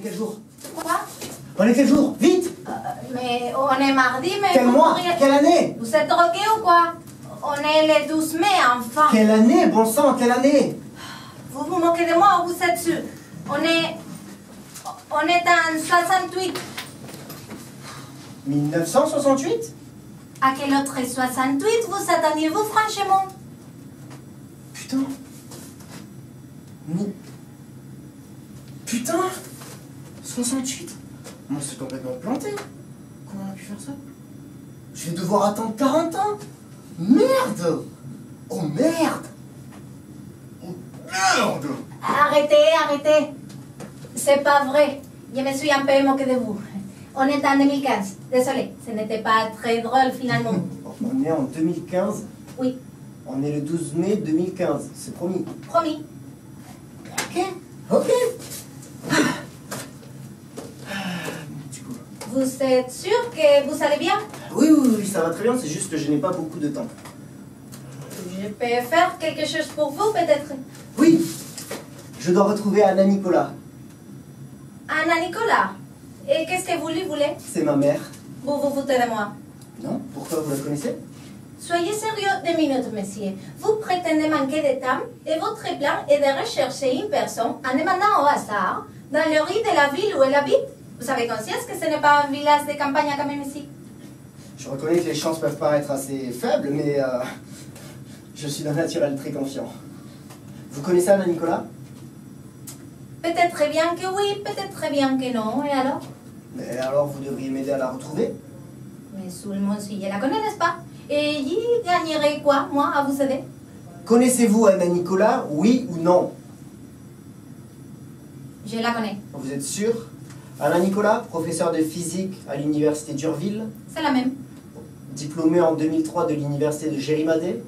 Quel jour? Quoi? On est quel jour? Vite! Mais on est mardi, mais... Quel mois? Quelle année? Vous êtes drogué ou quoi? On est le 12 mai, enfin. Quelle année, bon sang, quelle année? Vous vous moquez de moi ou vous êtes sûr? On est en 68. 1968? À quel autre 68 vous attendiez-vous, franchement? Putain. Putain! 68? On s'est complètement planté. Comment on a pu faire ça? Je vais devoir attendre 40 ans? Merde! Oh merde! Oh merde! Arrêtez. C'est pas vrai. Je me suis un peu moqué de vous. On est en 2015. Désolé, ce n'était pas très drôle finalement. On est en 2015? Oui, On est le 12 mai 2015, c'est promis. promis. Ok. Vous êtes sûr que vous allez bien? Oui, ça va très bien, c'est juste que je n'ai pas beaucoup de temps. Je peux faire quelque chose pour vous, peut-être. Oui, je dois retrouver Anna Nicolas. Anna Nicolas. Et qu'est-ce que vous lui voulez? C'est ma mère. Vous vous foutez de moi. Non? Pourquoi vous la connaissez? Soyez sérieux 2 minutes, monsieur. Vous prétendez manquer de temps et votre plan est de rechercher une personne en demandant au hasard dans le rue de la ville où elle habite. Vous avez conscience que ce n'est pas un village de campagne quand même ici? Je reconnais que les chances peuvent paraître assez faibles, mais je suis d'un naturel très confiant. Vous connaissez Anna Nicolas? Peut-être très bien que oui, peut-être très bien que non. Et alors? Mais alors vous devriez m'aider à la retrouver? Mais seulement si je la connais, n'est-ce pas? Et j'y gagnerai quoi, moi, à vous aider? Connaissez-vous Anna Nicolas, oui ou non? Je la connais. Vous êtes sûr? Anna Nicolas, professeur de physique à l'université d'Urville, C'est la même. diplômé en 2003 de l'université de Jerimadé,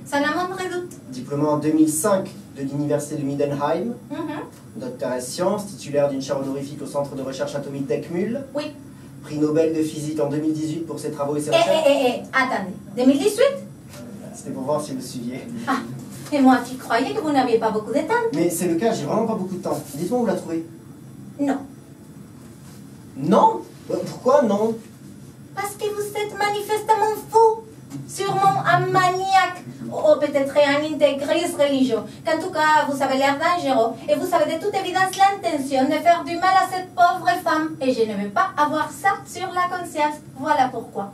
Ça n'a moindre doute. diplômé en 2005 de l'université de Middenheim, Mhm. docteur en sciences, titulaire d'une chaire honorifique au centre de recherche atomique d'Eckmühl, Oui. prix Nobel de physique en 2018 pour ses travaux et ses recherches. Attendez. 2018? C'était pour voir si vous suiviez. Ah, et moi qui croyais que vous n'aviez pas beaucoup de temps. Mais c'est le cas, j'ai vraiment pas beaucoup de temps. Dites-moi où vous la trouvez. Non. Non? Pourquoi non? Parce que vous êtes manifestement fou. Sûrement un maniaque. Ou peut-être un intégriste religieux. Qu'en tout cas, vous avez l'air dangereux. Et vous avez de toute évidence l'intention de faire du mal à cette pauvre femme. Et je ne veux pas avoir ça sur la conscience. Voilà pourquoi.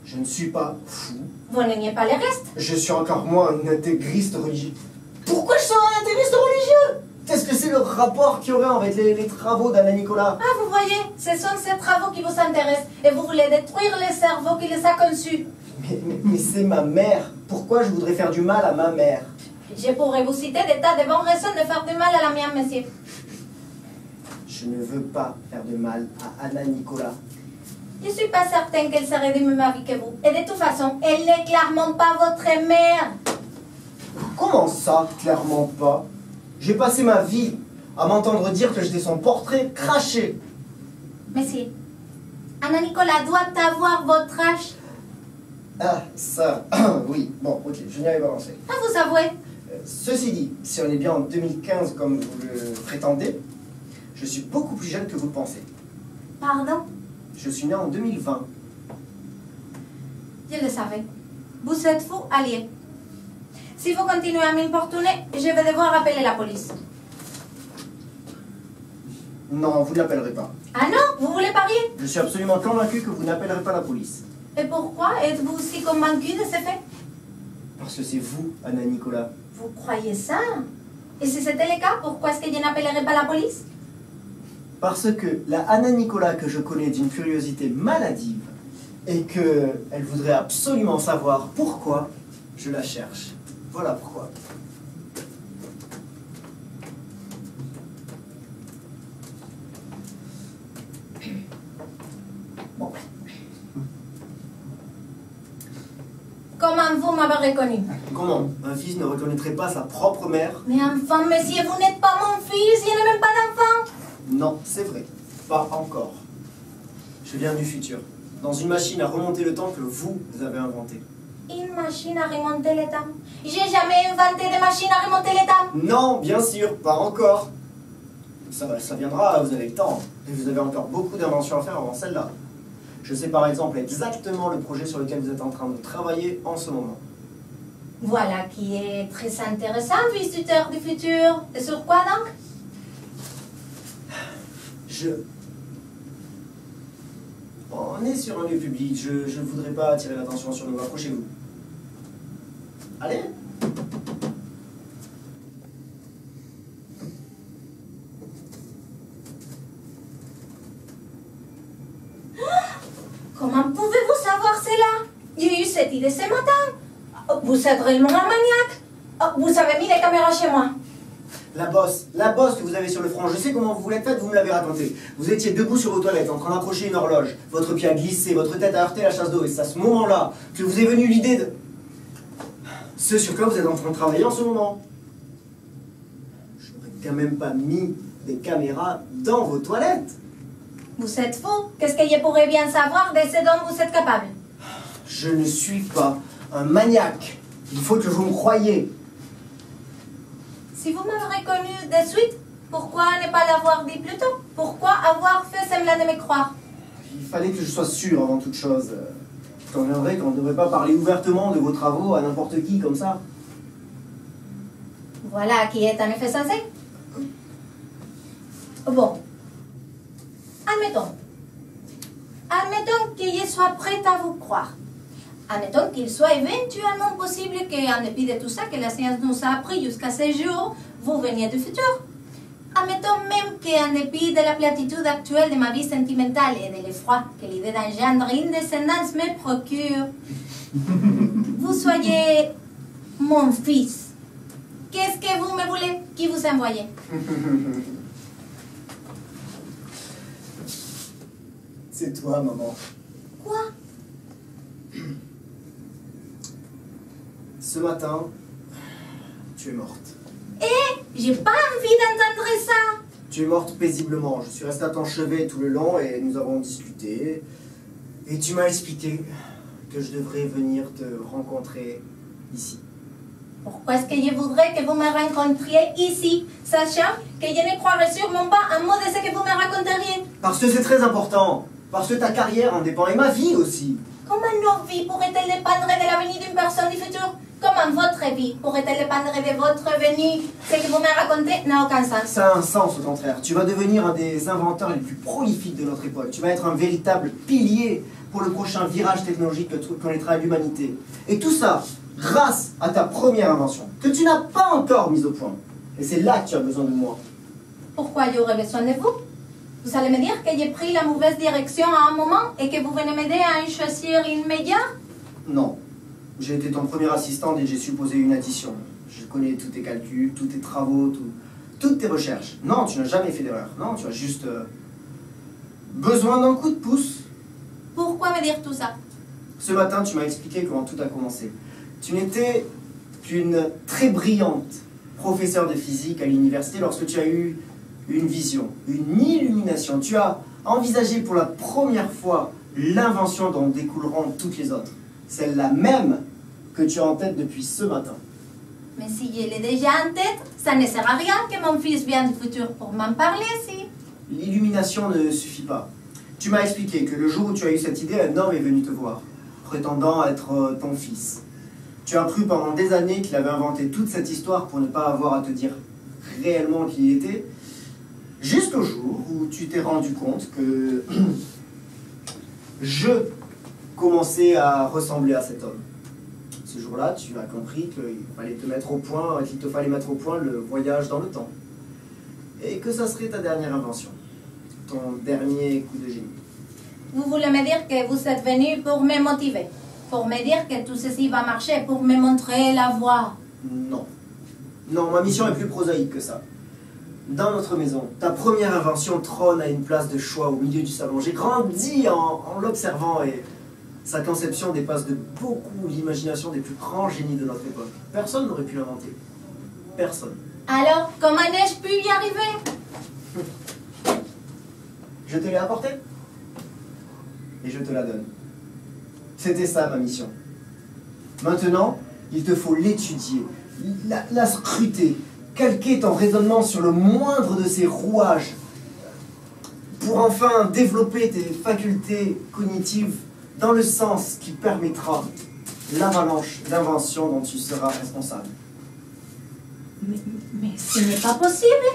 Je ne suis pas fou. Vous ne niez pas le reste. Je suis encore moins un intégriste religieux. Pourquoi je serais un intégriste religieux? Qu'est-ce que c'est le rapport qu'il y aurait avec les travaux d'Anna Nicolas? Ah, vous voyez, ce sont ces travaux qui vous intéressent. Et vous voulez détruire le cerveau qui les a conçus. Mais c'est ma mère. Pourquoi je voudrais faire du mal à ma mère? Je pourrais vous citer des tas de bonnes raisons de faire du mal à la mienne, monsieur. Je ne veux pas faire de mal à Anna Nicolas. Je ne suis pas certaine qu'elle serait du même avis que vous. Et de toute façon, elle n'est clairement pas votre mère. Comment ça, clairement pas? J'ai passé ma vie à m'entendre dire que j'étais son portrait craché. Monsieur, Anna Nicolas doit avoir votre âge. Ah, ça, oui, bon, ok, je n'y avais pas pensé. Ah, vous avouez. Ceci dit, si on est bien en 2015 comme vous le prétendez, je suis beaucoup plus jeune que vous le pensez. Pardon? Je suis né en 2020. Je le savais. Vous êtes fou, allié. Si vous continuez à m'importuner, je vais devoir appeler la police. Non, vous ne l'appellerez pas. Ah non? Vous voulez parier? Je suis absolument convaincu que vous n'appellerez pas la police. Et pourquoi êtes-vous si convaincu de ce fait? Parce que c'est vous, Anna Nicolas. Vous croyez ça? Et si c'était le cas, pourquoi est-ce que je n'appellerais pas la police? Parce que la Anna Nicolas que je connais d'une curiosité maladive et qu'elle voudrait absolument savoir pourquoi je la cherche. Voilà pourquoi. Bon. Comment vous m'avez reconnu? Comment un fils ne reconnaîtrait pas sa propre mère? Mais enfin, monsieur, vous n'êtes pas mon fils, je n'ai même pas d'enfant. Non, c'est vrai. Pas encore. Je viens du futur. Dans une machine à remonter le temps que vous avez inventée. Une machine à remonter le temps? J'ai jamais inventé de machine à remonter le temps. Non, bien sûr, pas encore. Ça viendra, vous avez le temps. Et vous avez encore beaucoup d'inventions à faire avant celle-là. Je sais par exemple exactement le projet sur lequel vous êtes en train de travailler en ce moment. Voilà qui est très intéressant, visiteur du futur. Et sur quoi donc? On est sur un lieu public, je ne voudrais pas attirer l'attention sur nous. Approchez-vous. Allez. Comment pouvez-vous savoir cela? J'ai eu cette idée ce matin. Vous êtes réellement un maniaque. Vous avez mis des caméras chez moi. La bosse que vous avez sur le front, je sais comment vous l'êtes faite, vous me l'avez raconté. Vous étiez debout sur vos toilettes, en train d'approcher une horloge. Votre pied a glissé, votre tête a heurté la chasse d'eau. Et c'est à ce moment-là que vous est venue l'idée de... ce sur quoi vous êtes en train de travailler en ce moment. Je n'aurais quand même pas mis des caméras dans vos toilettes. Vous êtes fou. Qu'est-ce que je pourrais bien savoir de ce dont vous êtes capable? Je ne suis pas un maniaque. Il faut que vous me croyiez. Si vous m'avez reconnu de suite, pourquoi ne pas l'avoir dit plus tôt? Pourquoi avoir fait semblant de me croire? Il fallait que je sois sûr avant toute chose. Je conviendrai qu'on ne devrait pas parler ouvertement de vos travaux à n'importe qui comme ça. Voilà qui est en effet censé. Bon. Admettons. Admettons que je sois prête à vous croire. Admettons qu'il soit éventuellement possible qu'en dépit de tout ça que la science nous a appris jusqu'à ce jour, vous veniez du futur. Admettons même qu'en dépit de la platitude actuelle de ma vie sentimentale et de l'effroi que l'idée d'engendrer une descendance me procure, vous soyez mon fils. Qu'est-ce que vous me voulez? Qui vous envoyez? C'est toi, maman. Quoi? Ce matin, tu es morte. J'ai pas envie d'entendre ça. Tu es morte paisiblement. Je suis resté à ton chevet tout le long et nous avons discuté. Et tu m'as expliqué que je devrais venir te rencontrer ici. Pourquoi est-ce que je voudrais que vous me rencontriez ici, sachant que je ne croirais sûrement pas un mot de ce que vous me raconteriez? Parce que c'est très important. Parce que ta carrière en dépend et ma vie aussi. Comment nos vies pourraient-elles dépendre de l'avenir d'une personne du futur? Comment votre vie pourrait-elle dépendre de votre venue? Ce que vous me racontez n'a aucun sens. Ça a un sens au contraire. Tu vas devenir un des inventeurs les plus prolifiques de notre époque. Tu vas être un véritable pilier pour le prochain virage technologique que connaîtra l'humanité. Et tout ça grâce à ta première invention, que tu n'as pas encore mise au point. Et c'est là que tu as besoin de moi. Pourquoi j'aurais besoin de vous? Vous allez me dire que j'ai pris la mauvaise direction à un moment et que vous venez m'aider à en choisir une meilleure? Non. J'ai été ton premier assistant et j'ai supposé une addition. Je connais tous tes calculs, tous tes travaux, toutes tes recherches. Non, tu n'as jamais fait d'erreur. Non, tu as juste besoin d'un coup de pouce. Pourquoi me dire tout ça? Ce matin, tu m'as expliqué comment tout a commencé. Tu n'étais qu'une très brillante professeure de physique à l'université lorsque tu as eu une vision, une illumination. Tu as envisagé pour la première fois l'invention dont découleront toutes les autres. Celle-là même que tu as en tête depuis ce matin. Mais si je l'ai déjà en tête, ça ne sert à rien que mon fils vienne du futur pour m'en parler, si. L'illumination ne suffit pas. Tu m'as expliqué que le jour où tu as eu cette idée, un homme est venu te voir, prétendant être ton fils. Tu as cru pendant des années qu'il avait inventé toute cette histoire pour ne pas avoir à te dire réellement qui il était, jusqu'au jour où tu t'es rendu compte que je commençais à ressembler à cet homme. Ce jour-là, tu as compris qu'il fallait te mettre au point, qu'il te fallait mettre au point le voyage dans le temps. Et que ça serait ta dernière invention, ton dernier coup de génie. Vous voulez me dire que vous êtes venu pour me motiver, pour me dire que tout ceci va marcher, pour me montrer la voie? Non. Non, ma mission est plus prosaïque que ça. Dans notre maison, ta première invention trône à une place de choix au milieu du salon. J'ai grandi en l'observant et sa conception dépasse de beaucoup l'imagination des plus grands génies de notre époque. Personne n'aurait pu l'inventer. Personne. Alors, comment ai-je pu y arriver? Je te l'ai apportée et je te la donne. C'était ça ma mission. Maintenant, il te faut l'étudier, la scruter, calquer ton raisonnement sur le moindre de ces rouages pour enfin développer tes facultés cognitives dans le sens qui permettra l'avalanche d'inventions dont tu seras responsable. Mais ce n'est pas possible.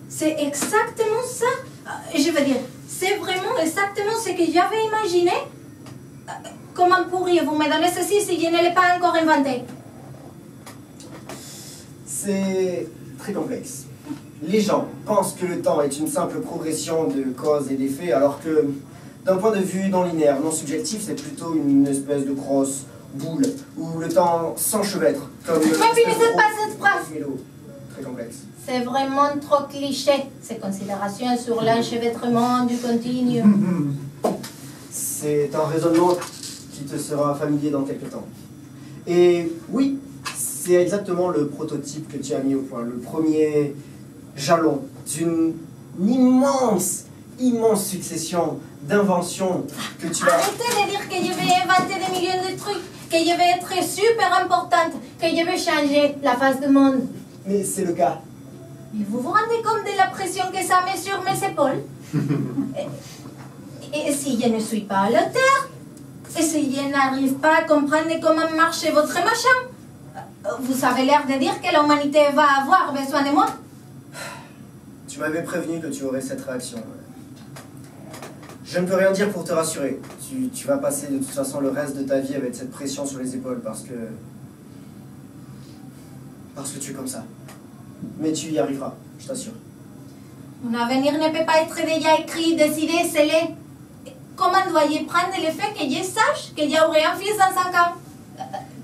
C'est exactement ça. Je veux dire, c'est vraiment exactement ce que j'avais imaginé. Comment pourriez-vous me donner ceci si je ne l'ai pas encore inventé? C'est très complexe. Les gens pensent que le temps est une simple progression de causes et d'effets, alors que, d'un point de vue non linéaire, non subjectif, c'est plutôt une espèce de grosse boule où le temps s'enchevêtre comme... Mais finissez pas cette phrase. Très complexe. C'est vraiment trop cliché, ces considérations sur l'enchevêtrement du continu. C'est un raisonnement qui te sera familier dans quelques temps. Et oui, c'est exactement le prototype que tu as mis au point, le premier jalon d'une immense succession d'inventions que tu as... Arrêtez de dire que je vais inventer des millions de trucs, que je vais être super importante, que je vais changer la face du monde. Mais c'est le cas. Mais vous vous rendez compte de la pression que ça met sur mes épaules? Et si je ne suis pas à la terre? Et si je n'arrive pas à comprendre comment marche votre machin? Vous avez l'air de dire que l'humanité va avoir besoin de moi? Tu m'avais prévenu que tu aurais cette réaction. Je ne peux rien dire pour te rassurer. Tu vas passer de toute façon le reste de ta vie avec cette pression sur les épaules parce que tu es comme ça. Mais tu y arriveras, je t'assure. Mon avenir ne peut pas être déjà écrit, décidé, scellé. Comment dois-je prendre le fait que je sache que j'aurai un fils dans 5 ans?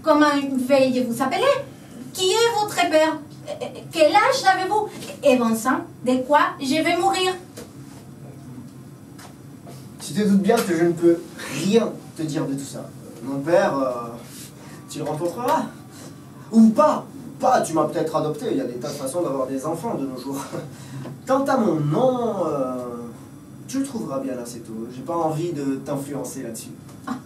Comment vais-je vous appeler? Qui est votre père? Quel âge avez-vous? Et bon sang, de quoi je vais mourir? Tu te doutes bien que je ne peux rien te dire de tout ça. Mon père, tu le rencontreras. Ou pas. Tu m'as peut-être adopté. Il y a des tas de façons d'avoir des enfants de nos jours. Quant à mon nom, tu le trouveras bien assez tôt. J'ai pas envie de t'influencer là-dessus. Ah,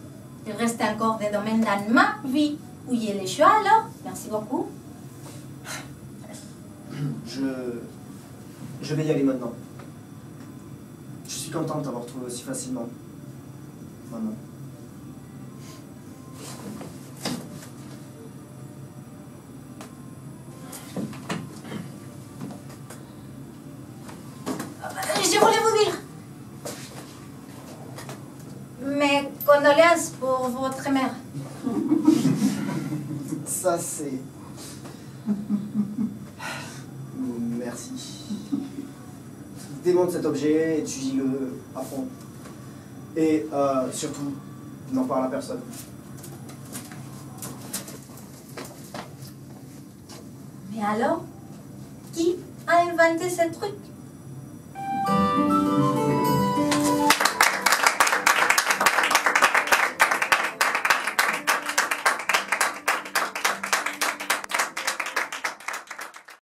il reste encore des domaines dans ma vie où il y a les choix alors. Merci beaucoup. Je vais y aller maintenant. Je suis contente d'avoir trouvé aussi facilement. Maman. Je voulais vous dire mes condoléances pour votre mère. Ça, c'est... Merci. Démonte cet objet, étudie-le à fond. Et surtout, n'en parle à personne. Mais alors, qui a inventé ce truc?